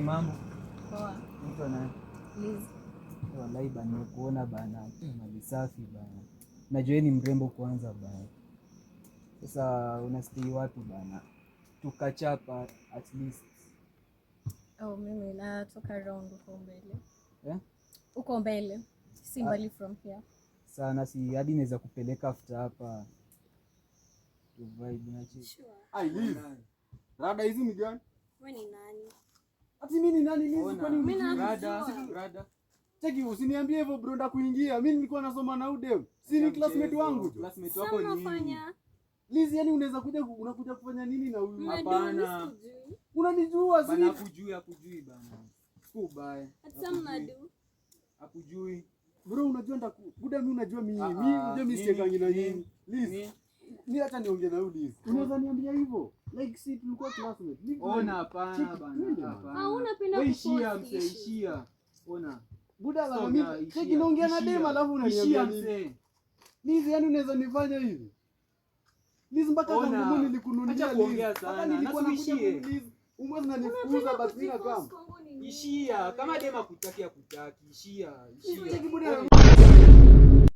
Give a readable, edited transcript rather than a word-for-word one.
Mambo. Poa. Mtu ana Liz. Wallahi bana nimekuona bana. Mali safi bana. Najua ni mrembo kwanza bana. Sasa unastay wapi bana? Tukachapa at least. Oh, mimi natoka around huko mbele. Huko mbele. Si mbali from here. Sana si hadi naweza kupeleka after hapa. To vibe na chill. Sure. Ai Liz. Rada hizi ni gani? Wewe ni nani? Ati mimi ni nani Liz? Kwani mimi rada? Cheki usiniambie hivyo bro, ndo kuingia. Mimi nilikuwa nasoma na Udem. Si ni classmate wangu. Classmate wako ni unafanya? Liz, yani unaweza unakuja kufanya nini na huyu? Hapana. Unanijua si? Bana hakujui bana. Kubaya. Hata mnadu. Hakujui. Bro unajua buda mimi unajua mimi unajua mimi siekangi na nyinyi. Liz. Ni hata niongee na Liz. Unaweza niambia hivyo? Like si tulikuwa classmate. Ona hapana bana. Hapana. Unapenda kuishia. Ona. Buda bana mimi cheki naongea na dem alafu unaniambia nini? Liz, yani unaweza nifanya hivi? Liz, mpaka kama nilikununulia Liz. Kuongea sana. Nilikuwa nakuja Liz. Umwezi unanifukuza basi mimi na kama. Ishia. Kama dem akutaki. Ishia. Cheki buda.